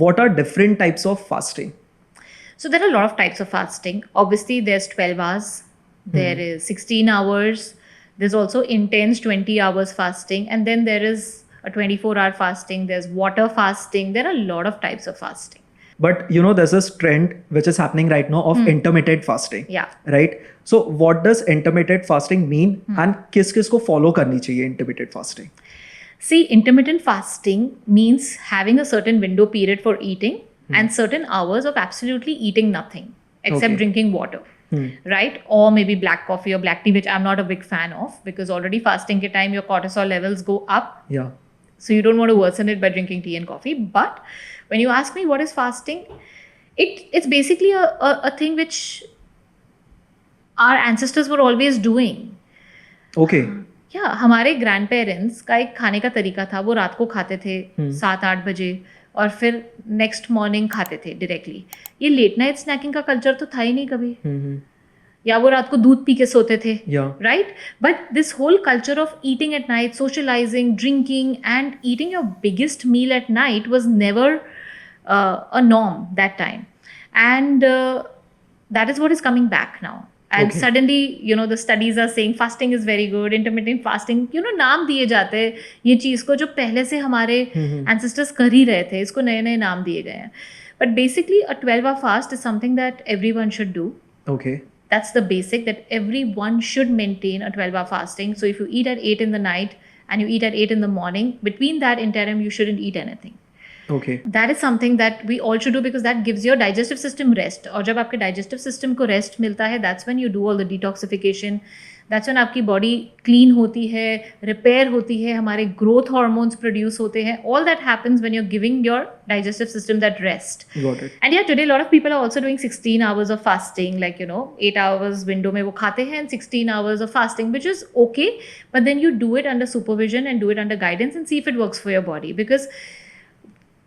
what are different types of fasting? So there are a lot of types of fasting. Obviously, there's 12 hours, there is 16 hours, there's also intense 20 hours fasting, and then there is a 24-hour fasting, there's water fasting. There are a lot of types of fasting. But there's this trend which is happening right now of intermittent fasting. Yeah. Right? So what does intermittent fasting mean and किस को follow करनी चाहिए intermittent fasting? See, intermittent fasting means having a certain window period for eating and certain hours of absolutely eating nothing except Okay. drinking water. Right? Or maybe black coffee or black tea, which I'm not a big fan of, because already fasting ke time your cortisol levels go up. Yeah. So you don't want to worsen it by drinking tea and coffee. But when you ask me what is fasting, it's basically a thing which our ancestors were always doing. Okay. या हमारे grand parents का एक खाने का तरीका था, वो रात को खाते थे 7-8 बजे और फिर नेक्स्ट मॉर्निंग खाते थे डायरेक्टली. ये लेट नाइट स्नैकिंग का कल्चर तो था ही नहीं कभी. या वो रात को दूध पी के सोते थे. Right. But this whole culture of eating at night, socialising, drinking and eating your biggest meal at night was never a norm that time, and that is what is coming back now. And suddenly, the studies are saying fasting is very good, intermittent fasting, नाम दिए जाते हैं ये चीज़ को जो पहले से हमारे ancestors कर ही रहे थे, इसको नए नए नाम दिए गए हैं. But basically a 12-hour fast is something that everyone should do. Okay. That's the basic, that everyone should maintain a 12-hour fasting. So if you eat at 8 in the night and you eat at 8 in the morning, between that interim you shouldn't eat anything. Okay. That is something that we all should do because that gives your digestive system rest. और जब आपके digestive system को rest मिलता है, that's when you do all the detoxification. That's when आपकी body clean होती है, repair होती है, हमारे growth hormones produce होते हैं. All that happens when you're giving your digestive system that rest. Got it. And yeah, today a lot of people are also doing 16 hours of fasting, like 8 hours window में वो खाते हैं and 16 hours of fasting, which is okay. But then you do it under supervision and do it under guidance and see if it works for your body, because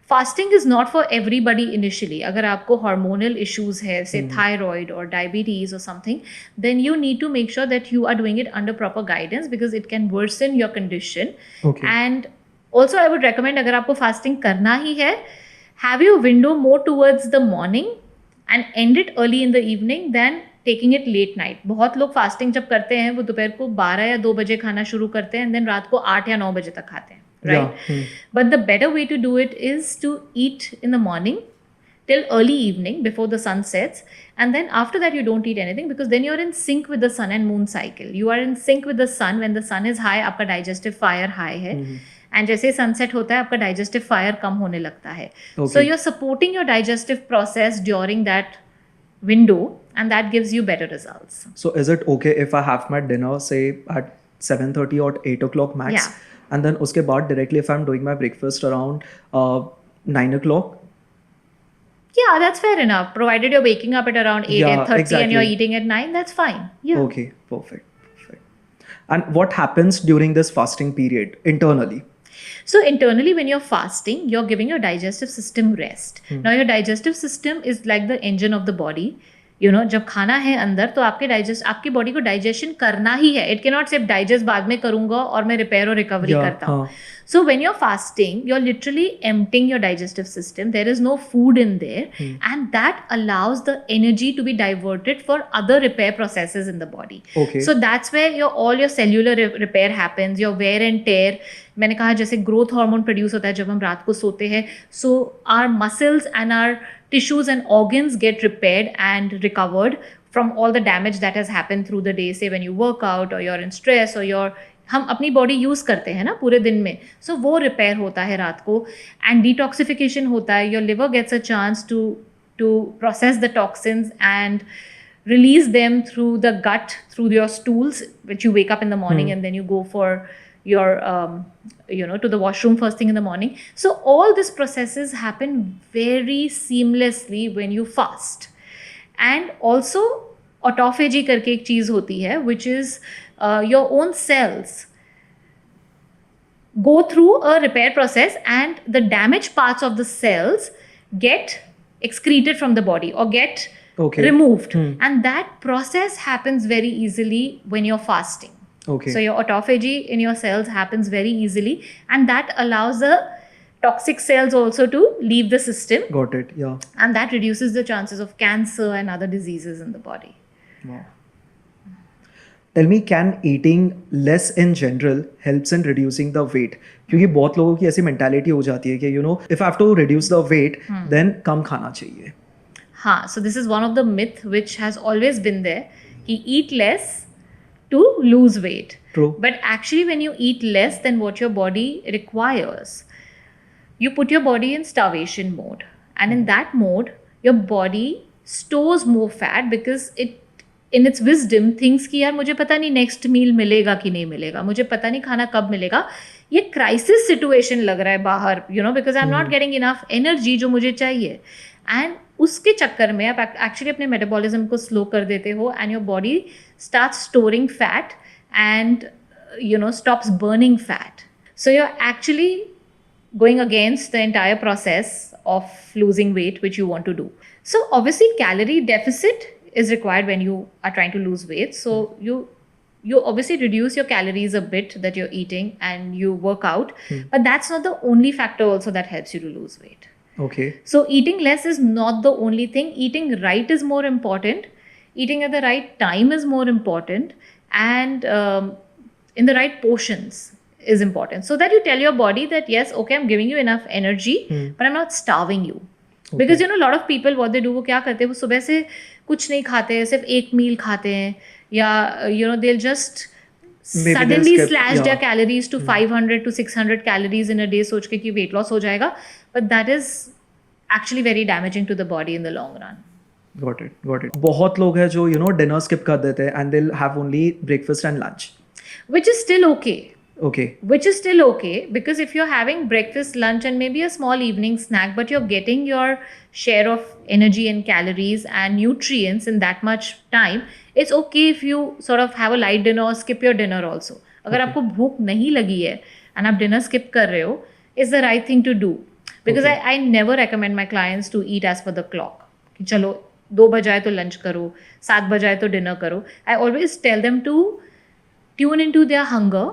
fasting is not for everybody initially. अगर आपको hormonal issues है, say thyroid or diabetes or something, then you need to make sure that you are doing it under proper guidance because it can worsen your condition. Okay. And also I would recommend, अगर आपको fasting करना ही है, have your window more towards the morning and end it early in the evening than taking it late night. बहुत लोग fasting जब करते हैं वो दोपहर को 12 या 2 बजे खाना शुरू करते हैं and then रात को 8 या 9 बजे तक खाते हैं. Right? Yeah. But the better way to do it is to eat in the morning till early evening before the sun sets, and then after that you don't eat anything because then you're in sync with the sun and moon cycle. You are in sync with the sun. When the sun is high, आपका digestive fire high है, and जैसे sunset होता है आपका digestive fire कम होने लगता है. Okay. So you're supporting your digestive process during that window, and that gives you better results. So is it okay if I have my dinner say at 7:30 or 8 o'clock max? Yeah. And then उसके बाद directly if I'm doing my breakfast around 9 o'clock? Yeah, that's fair enough. Provided you're waking up at around 8, Yeah, 8:30 exactly. and you're eating at 9, that's fine. Yeah. Okay, perfect. And what happens during this fasting period internally? So internally, when you're fasting, you're giving your digestive system rest. Now your digestive system is like the engine of the body. जब खाना है अंदर तो आपकी body को digestion करना ही है. It can not सिर्फ डाइजेस्ट बाद में करूंगा और मैं रिपेयर और रिकवरी करता हूँ. So when you're fasting, you're literally emptying your digestive system. There is no food in there, and that allows the energy to be diverted for other repair processes in the body. Okay. So that's where all your cellular repair happens, your wear and tear. मैंने कहा जैसे growth hormone produce होता है जब हम रात को सोते हैं. So our muscles and our tissues and organs get repaired and recovered from all the damage that has happened through the day. Say when you work out or you're in stress or हम अपनी body use करते हैं ना पूरे दिन में, सो वो repair होता है रात को एंड डिटॉक्सिफिकेशन होता है. Your liver gets a chance to process the toxins and release them through the gut, through your stools, which you wake up in the morning and then you go for your, to the washroom first thing in the morning. So all these processes happen very seamlessly when you fast. And also autophagy करके एक चीज़ होती है, which is your own cells go through a repair process and the damaged parts of the cells get excreted from the body or get removed. And that process happens very easily when you're fasting. Okay. So your autophagy in your cells happens very easily, and that allows the toxic cells also to leave the system, Got it. Yeah. and that reduces the chances of cancer and other diseases in the body. Wow. Tell me, can eating less in general helps in reducing the weight? क्योंकि बहुत लोगों की ऐसी mentality हो जाती है कि if I have to reduce the weight, then कम खाना चाहिए. हाँ, so this is one of the myth which has always been there. कि eat less to lose weight. True. But actually, when you eat less than what your body requires, you put your body in starvation mode. And in that mode, your body stores more fat because it, in its wisdom, thinks कि यार मुझे पता नहीं next meal मिलेगा कि नहीं मिलेगा, मुझे पता नहीं खाना कब मिलेगा, ये क्राइसिस सिचुएशन लग रहा है बाहर, because I'm not getting enough energy जो मुझे चाहिए. एंड उसके चक्कर में आप एक्चुअली अपने मेटाबॉलिज्म को स्लो कर देते हो, and your body starts storing fat and stops burning fat. So you are actually going against the entire process of losing weight which you want to do. So obviously calorie deficit is required when you are trying to lose weight. So you obviously reduce your calories a bit that you're eating and you work out, but that's not the only factor also that helps you to lose weight. Okay. So eating less is not the only thing. Eating right is more important. Eating at the right time is more important, and in the right portions is important, so that you tell your body that yes, okay, I'm giving you enough energy, but I'm not starving you. Because a lot of people, what they do, वो क्या करते हैं, वो सुबह से कुछ नहीं खाते हैं, सिर्फ एक मील खाते हैं, या they'll just suddenly slash their calories to 500 to 600 calories in a day, सोच के कि weight loss हो जाएगा, but that is actually very damaging to the body in the long run. Got it. बहुत लोग हैं जो dinner skip कर देते हैं and they'll have only breakfast and lunch. Which is still okay, because if you're having breakfast, lunch, and maybe a small evening snack, but you're getting your share of energy and calories and nutrients in that much time, it's okay if you sort of have a light dinner or skip your dinner also. अगर आपको भूख नहीं लगी है and आप dinner skip कर रहे हो, is the right thing to do. Because I never recommend my clients to eat as per the clock. कि चलो 2 बजाए तो lunch करो, 7 बजाए तो dinner करो. I always tell them to tune into their hunger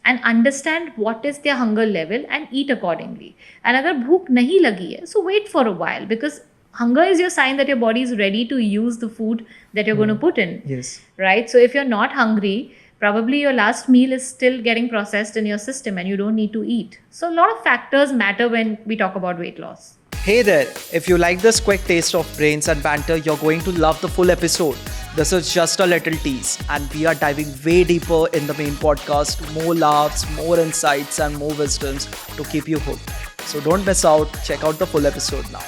and understand what is their hunger level and eat accordingly. And अगर भूख नहीं लगी है, so wait for a while, because hunger is your sign that your body is ready to use the food that you're going to put in. Yes. Right? So if you're not hungry, probably your last meal is still getting processed in your system and you don't need to eat. So a lot of factors matter when we talk about weight loss. Hey there, if you like this quick taste of brains and banter, you're going to love the full episode. This is just a little tease, and we are diving way deeper in the main podcast, more laughs, more insights, and more wisdoms to keep you hooked. So don't miss out, check out the full episode now.